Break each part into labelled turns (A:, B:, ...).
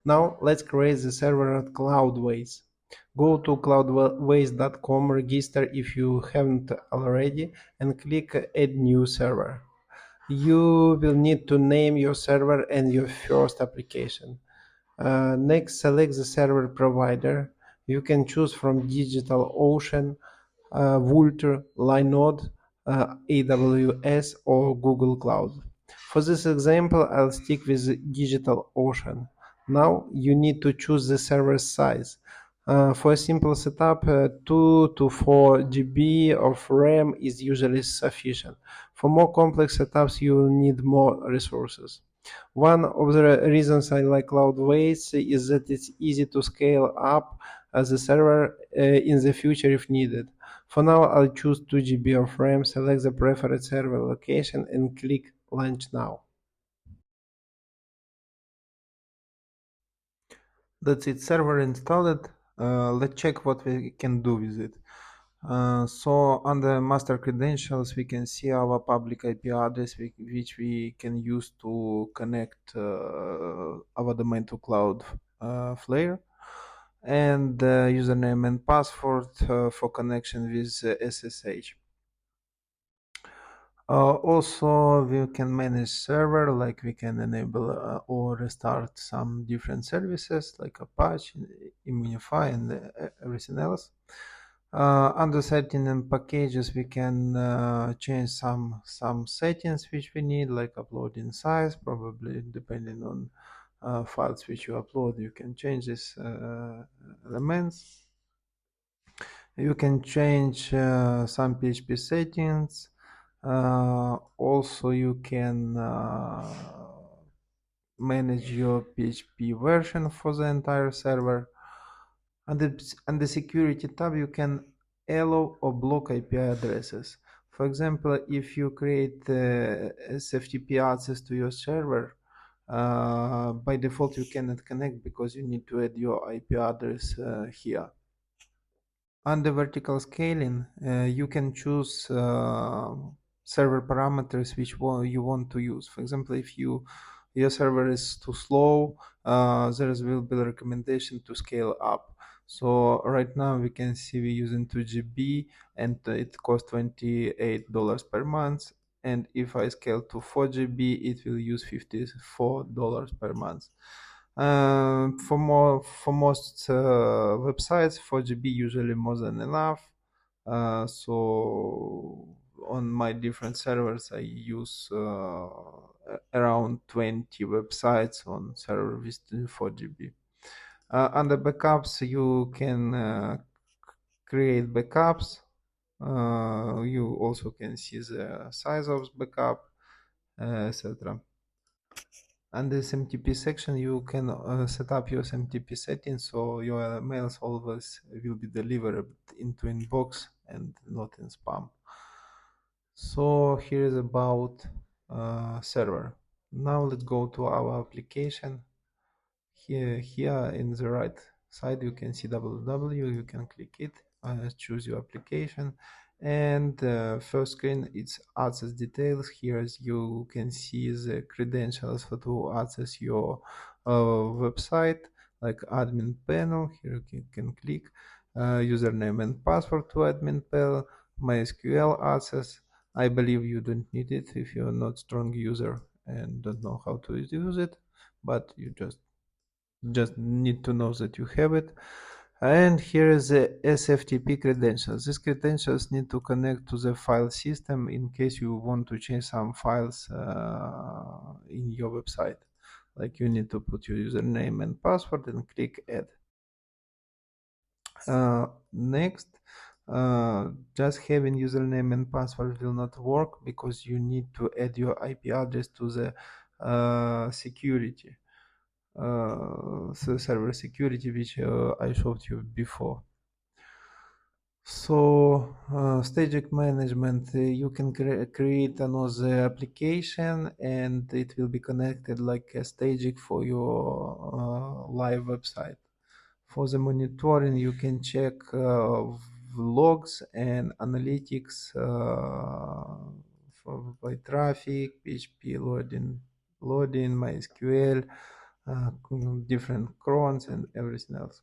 A: Now let's create the server at Cloudways. Go to cloudways.com, register if you haven't already, and click Add New Server. You will need to name your server and your first application. Next, select the server provider. You can choose from DigitalOcean, Vultr, Linode, AWS, or Google Cloud. For this example, I'll stick with DigitalOcean. Now you need to choose the server size. For a simple setup, 2 to 4 GB of RAM is usually sufficient. For more complex setups, you need more resources. One of the reasons I like Cloudways is that it's easy to scale up as a server in the future if needed. For now, I'll choose 2 GB of RAM, select the preferred server location, and click Launch Now. That's it, server installed. Let's check what we can do with it. So under master credentials, we can see our public IP address, which we can use to connect our domain to Cloudflare, and username and password for connection with SSH. Also, we can manage server, like we can enable or restart some different services like Apache, Immunify, and everything else. Under setting and packages, we can change some settings which we need, like uploading size, probably depending on files which you upload. You can change these elements. You can change some PHP settings. Also, you can manage your PHP version for the entire server. Under security tab, you can allow or block IP addresses. For example, if you create SFTP access to your server, by default you cannot connect because you need to add your IP address here. Under vertical scaling, you can choose server parameters which you want to use. For example, if your server is too slow, there will be a recommendation to scale up. So right now we can see we're using 2 GB and it costs $28 per month. And if I scale to 4 GB, it will use $54 per month. For most websites, 4 GB usually more than enough. So on my different servers, I use around 20 websites on server with 4 GB. Under backups, you can create backups. You also can see the size of backup, etc. Under SMTP section, you can set up your SMTP settings so your mails always will be delivered into inbox and not in spam. So here is about server. Now let's go to our application. Here in the right side you can see www. You can click it, choose your application, and first screen it's access details. Here as you can see the credentials for to access your website, like admin panel. Here you can click username and password to admin panel, MySQL access. I believe you don't need it if you're not strong user and don't know how to use it, but you just need to know that you have it. And here is the SFTP credentials. These credentials need to connect to the file system in case you want to change some files in your website. Like you need to put your username and password and click add. Next, just having username and password will not work because you need to add your IP address to the security. Server security, which I showed you before. So staging management, you can create another application and it will be connected like a staging for your live website. For the monitoring, you can check logs and analytics by traffic, PHP loading, MySQL, different crons and everything else.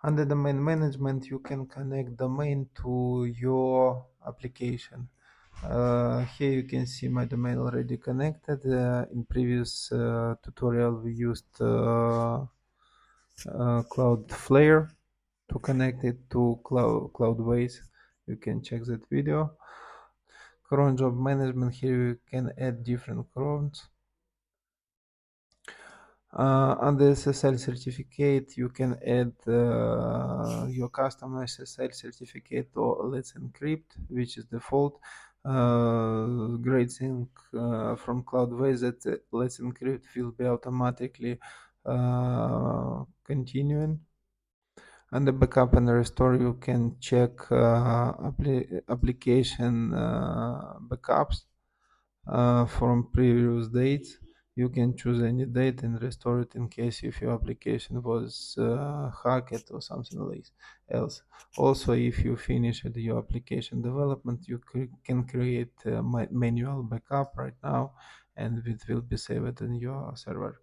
A: Under domain management, you can connect domain to your application. Here you can see my domain already connected. In previous tutorial, we used Cloudflare to connect it to Cloudways. You can check that video. Cron job management, here you can add different crons. Under SSL certificate, you can add your custom SSL certificate or Let's Encrypt, which is default. Great thing from Cloudways that Let's Encrypt will be automatically continuing. Under backup and restore, you can check application backups from previous dates. You can choose any date and restore it in case if your application was hacked or something else. Also, if you finish your application development, you can create a manual backup right now, and it will be saved in your server.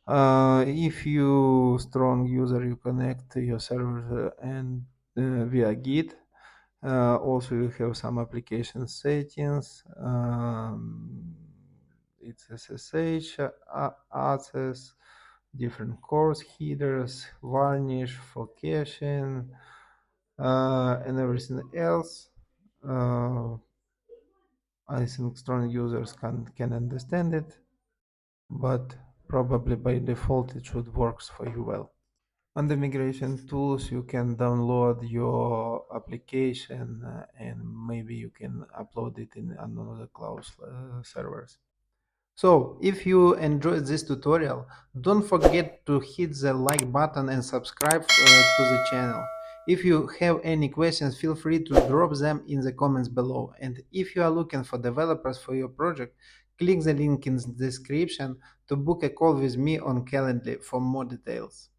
A: If you strong user, you connect to your server and via Git. Also, you have some application settings. It's SSH, access, different course headers, varnish for caching, and everything else. I think strong users can understand it, but probably by default it should works for you well. On the migration tools, you can download your application and maybe you can upload it in another cloud servers. So, if you enjoyed this tutorial, don't forget to hit the like button and subscribe to the channel. If you have any questions, feel free to drop them in the comments below. And if you are looking for developers for your project, click the link in the description to book a call with me on Calendly for more details.